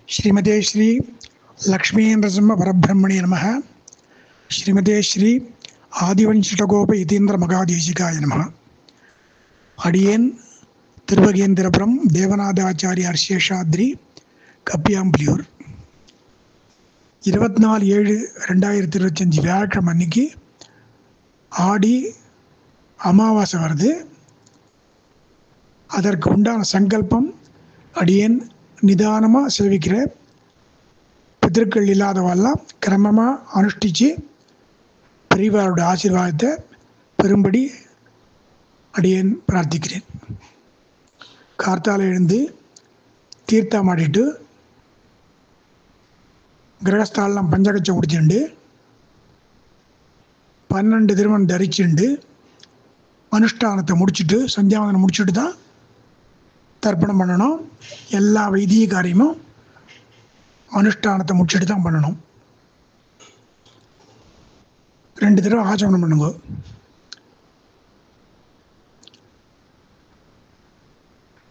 श्रीमते श्री लक्ष्मी नरसिंह परब्रह्मणे नमः। श्रीमते श्री आदिवंशिटगोप यतीन्द्र मगादेशिकाय नमः। अडियेन तिरुवगेंद्रपुरम देवनाथाचार्य अर्शेषाद्रि कप्पियाम्बलियूर 24/7/2025 வியாழக்கிழமை அன்னைக்கு ஆடி அமாவாசை வருது. அதற்கு உண்டான சங்கல்பம் அடியேன் நிதானமாக சேவிக்கிற பிதர்கள் இல்லாதவெல்லாம் கிரமமாக அனுஷ்டித்து பெரியவரோட ஆசீர்வாதத்தை பெரும்படி அடியேன் பிரார்த்திக்கிறேன். கார்த்தால எழுந்து தீர்த்தம் ஆடிட்டு கிரகஸ்தாலெலாம் பஞ்சகச்சம் குடிச்சுண்டு 12 திருமணம் தரிச்சுண்டு அனுஷ்டானத்தை முடிச்சுட்டு சந்தியாவந்தனம் முடிச்சுட்டு தான் தர்ப்பணம் பண்ணணும். எல்லா வைத்திய காரியமும் அனுஷ்டானத்தை முடிச்சுட்டு தான் பண்ணணும். 2 தடவை ஆச்சமனம் பண்ணுங்க.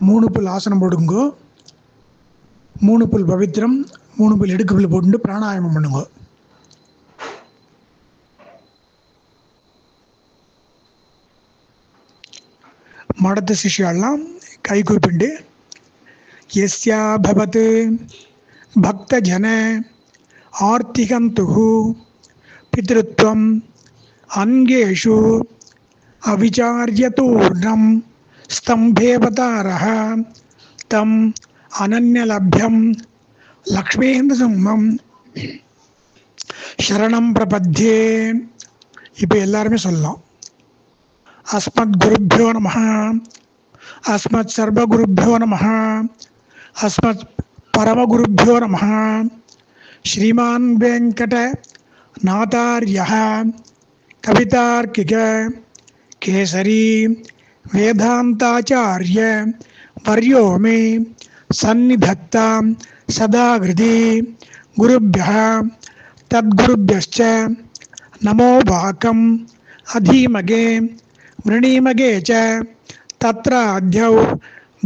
மூணு புல் ஆசனம் போடுங்க. 3 புல் பவித்திரம், 3 புல் எடுக்கு புல் போட்டு பிராணாயாமம் பண்ணுங்க. மடத்த சிஷ்யாலாம் கை கூப்பிண்டு யஸ்யா பவத் பக்தஜன ஆர்த்திகந்துஹு பித்ருத்வம் அங்கேஷு அவிச்சார்யதூர்ணம் ஸ்தம்பேவதாரஹ தம் அனன்யலப்யம் லக்ஷ்மீந்திரசிம்மம் சரணம் பிரபத்யே. இப்போ எல்லாருமே சொல்லலாம். अस्मत् गुरुभ्यो नमः, अस्मत् सर्वगुरुभ्यो नमः, अस्मत् परमगुरुभ्यो नमः. श्रीमान् वेंकटनाथार्यः कवितार्किक केसरी वेदांताचार्य वर्यो मे सन्निधत्तां सदा हृदि. गुरुभ्यः तद्गुरुभ्यश्च नमो वाकम् अधीमगे वृणीमगे च तत्राद्यौ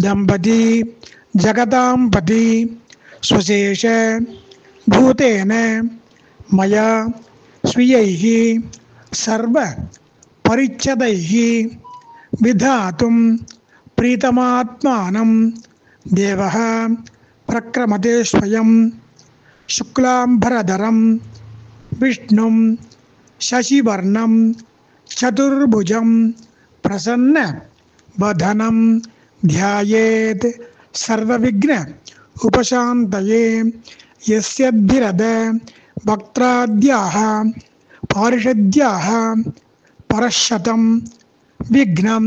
दंपती जगतां पति स्वशेष भूतेन मया स्वीयैः सर्व परिच्छदैः विधातुं प्रीतमात्मानं देवः प्रक्रमते स्वयं. शुक्लांबरधरं विष्णुं शशिवर्णं चतुर्भुजं प्रसन्न वदनं ध्यायेत् सर्वविघ्न उपशान्तये. यस्यद्भिरद वक्त्राद्याः पारिषद्याः परशतं विघ्नं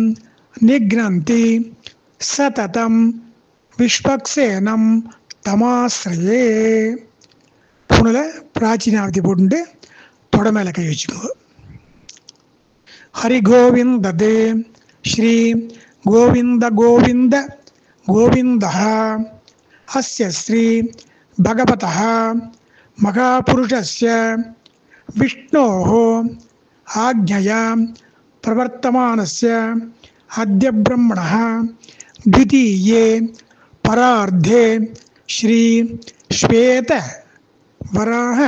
निघ्नन्ति सततं विश्वक्सेनं तमाश्रये. पुनः प्राचीनावती போட்டு தொட மேல கை வச்சுக்கோ. हरि गोविंद दे श्री गोविंद गोविंद गोविंदः अस्य श्री भगवतः महापुरुषस्य विष्णोः आज्ञया प्रवर्तमानस्य अद्य ब्रह्मणः द्वितीये परार्धे श्री श्वेत वराह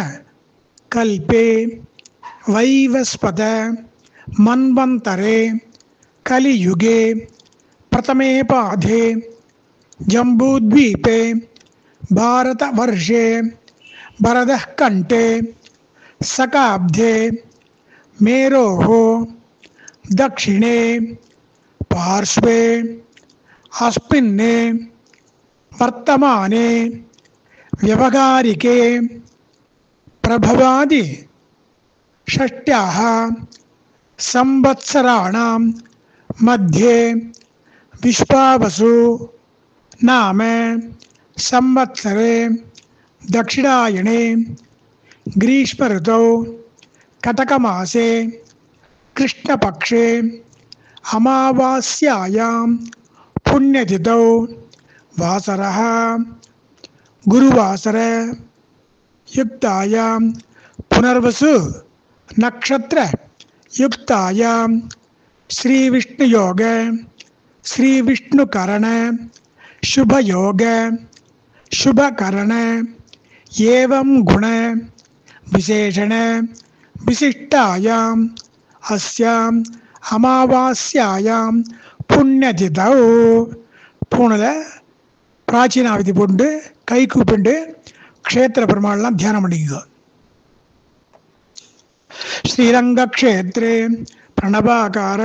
कल्पे वैवस्वत मन्वन्तरे कलियुगे प्रथमे पाधे जम्बूद्वीपे भारतवर्षे भरतः कण्ठे शकाब्दे मेरोः दक्षिणे पार्श्वे अस्मिन्ने वर्तमाने व्यवहारिके प्रभवादि षष्ट्याः संवत्सराणां मध्ये विश्वावसु नाम संवत्सरे दक्षिणायणे ग्रीष्म ऋतौ कटकमासे कृष्णपक्षे अमावास्यायां पुण्यतिथौ वासरः गुरुवासर युक्तायां पुनर्वसु नक्षत्र युक्तायां श्री विष्णु योग श्री विष्णुकरण शुभ योग शुभकरण एवं गुण विशेषण विशिष्टायाम् अस्याम् अमावास्यायां पुण्यतिथौ பூணில் பிராச்சீனாவதி போட்டு கை கூப்பிண்டு க்ஷேத்திர பெருமாள்லாம் தியானம் பண்ணிக்கோ. ஸ்ரீரங்க க்ஷேத்ரே பிரணவாகார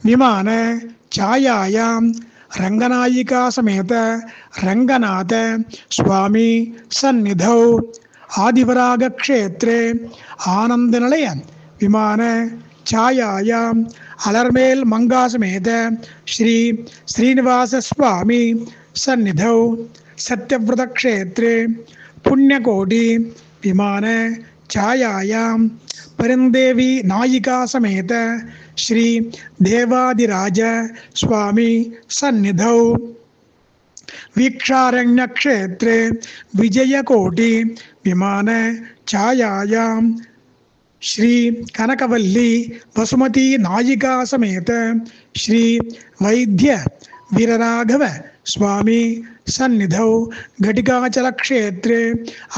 விமான சாயாயாம் ரங்கநாயிகா சமேத ரங்கநாத சுவாமி சந்நிதௌ ஆதிவராக க்ஷேத்ரே ஆனந்த நிலைய விமான சாயாயாம் அலர்மேல் மங்கா சமேத ஸ்ரீ ஸ்ரீனிவாச சுவாமி சந்நிதௌ சத்யவிரத க்ஷேத்ரே புண்ணியகோடி விமான சாயாயாம் பரந்தேவி நாயிகா சமேத ஸ்ரீ தேவாதிராஜ சுவாமி சந்நிதௌ வீக்ஷாரண்ய க்ஷேத்ரே விஜயகோடி விமான சாயாயாம் श्री कनकवल्ली वसुमती नायिका समेत श्री वैद्य वीरराघव स्वामी सन्निधौ घटिकाचल क्षेत्रे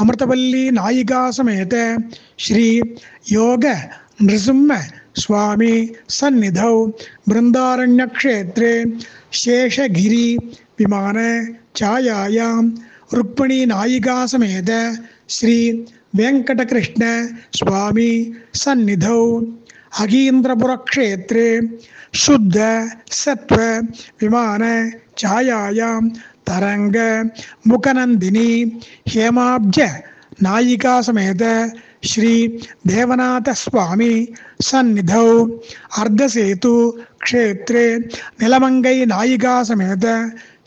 अमृतवल्ली नायिका समेत श्री योग नृसिंह स्वामी सन्निधौ बृंदारण्य क्षेत्रे शेषगिरी विमान छायायां रुक्मिणी नायिका समेत श्री वेंकटकृष्ण स्वामी सन्निधौ अगीन्द्रपुर क्षेत्रे शुद्ध सत्व विमान छायायां तरंग मुखनंदिनी हेमाब्ज नायिका समेत श्री देवनाथ स्वामी सन्निधौ अर्धसेतु क्षेत्रे निलमंगई नायिका समेत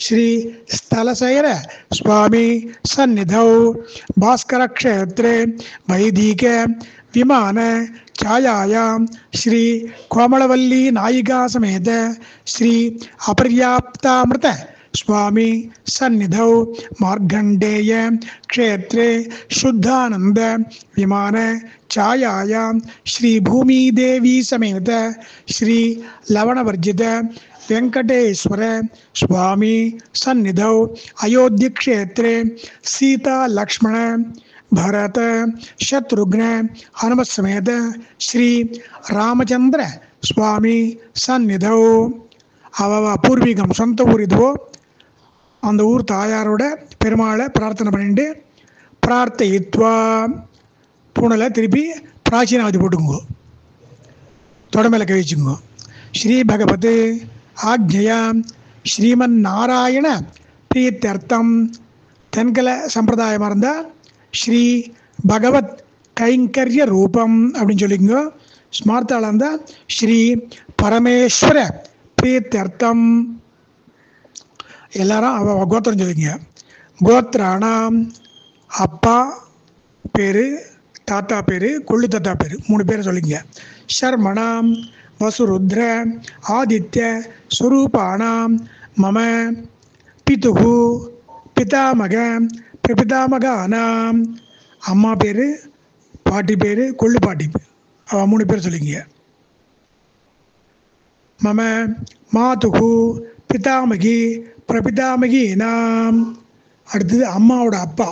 श्री स्थलशैल स्वामी सन्निधौ भास्कर क्षेत्रे वैदिक विमान छायायां श्री कोमलवल्ली नायिका समेत श्री अपर्याप्तामृत स्वामी सन्निधौ मार्गंडेय क्षेत्रे शुद्धानंद विमान छायायां श्री भूमि देवी समेत श्री लवणवर्जित वेंकटेश्वर स्वामी सन्निधौ अयोध्या क्षेत्रे सीता लक्ष्मण भरत शत्रुघ्न हनुमत समेत श्री रामचंद्र स्वामी सन्निधौ அவ பூர்வீகம் சொந்த ஊர் இதுவோ அந்த ஊர் தாயாரோட பெருமாளை பிரார்த்தனை பண்ணிட்டு பிரார்த்தித்வா பூனலை திருப்பி பிராச்சீனாவதி போட்டுக்குங்கோ, தொடமேல கழிச்சுங்கோ. ஸ்ரீ பகவத் ஆக்ஞயா ஸ்ரீமன் நாராயண பிரீத்தியர்த்தம் தென்கல சம்பிரதாயமாக இருந்தால் ஸ்ரீ பகவத் கைங்கரிய ரூபம் அப்படின்னு சொல்லிக்கோ. ஸ்மார்த்தாளாக இருந்தால் ஸ்ரீ பரமேஸ்வர பிரீத்தியர்த்தம். எல்லாரும் அவ கோத்திரம் சொல்லிங்க. கோத்ராணாம் அப்பா பேர், தாத்தா பேர், கொள்ளு தாத்தா பேர், 3 பேரை சொல்லிங்க. ஷர்மணாம் வசுருத்ர ஆதித்ய ஸ்வரூபாணாம் மம பிதுகு பிதாமக பிரபிதாமகானாம். அம்மா பேர், பாட்டி பேர், கொள்ளு பாட்டி பேர், அவ 3 பேர் சொல்லிங்க. மம மாதுகு பிதாமகி பிரபிதாமகி நாம். அடுத்தது அம்மாவோட அப்பா,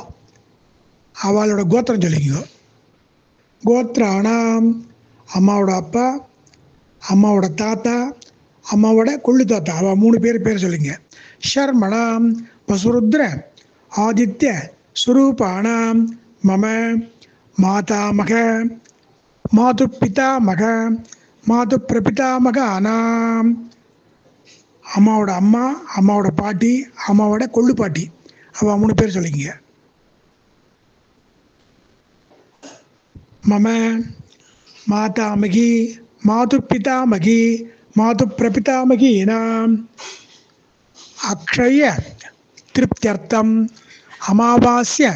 அவளோட கோத்திரம் சொல்லிக்கோ. கோத்ராணாம் அம்மாவோட அப்பா, அம்மாவோட தாத்தா, அம்மாவோட கொள்ளு தாத்தா, அவள் 3 பேர் சொல்லிங்க. ஷர்மணாம் வசுருத்ர ஆதித்ய ஸ்வரூபாணாம் மம மாதாமக மாது பிதாமக மாது பிரபிதாமகானாம். அம்மாவோட அம்மா, அம்மாவோட பாட்டி, அம்மாவோட கொள்ளு பாட்டி, அவள் 3 பேர் சொல்லிங்க. மம மாதாமகி மாது பிதாமகி மாது பிரபிதாமகீனாம். அக்ஷய திருப்தியர்த்தம் அமாவாஸ்ய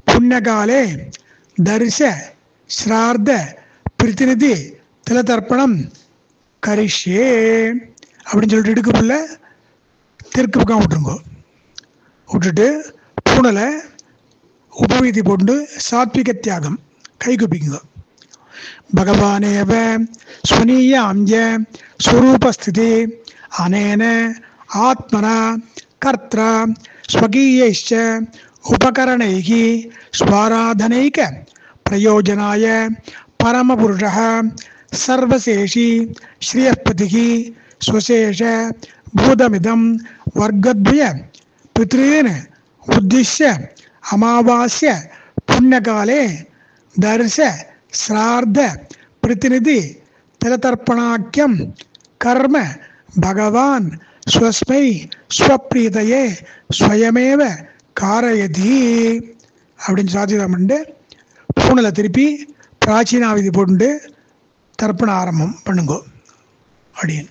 புண்ணியகாலே தரிச ஸ்ரார்த்த பிரதிநிதி திலதர்ப்பணம் கரிஷ்யே அப்படின்னு சொல்லிட்டு இடுக்குப்புள்ள தெற்கு பக்கம் விட்டுருங்கோ. விட்டுட்டு பூனலை உபவீதி போட்டு சாத்விக தியாகம் கை குப்பிக்குங்க. பகவானேவ ஸ்வனீயாம்ய ஸ்வரூபஸ்திதி அனேன ஆத்மனா கர்த்ரா ஸ்வகீயைச்ச उपकरणैः स्वाराधनैक प्रयोजनाय परमपुरुषः सर्वशेषी श्रियःपतिः स्वशेष भूतमिदं वर्गद्वय पितॄन् उद्दिश्य अमावास्य पुण्यकाले दर्श श्राद्ध प्रतिनिधि तिलतर्पणाख्यं कर्म भगवान् स्वस्मै स्वप्रीतये स्वयमेव कारयति அப்படின்னு சாதிதம் பண்ணி பூனலை திருப்பி பிராச்சீனாவிதி போட்டு தர்ப்பண ஆரம்பம் பண்ணுங்கோ அப்படின்னு.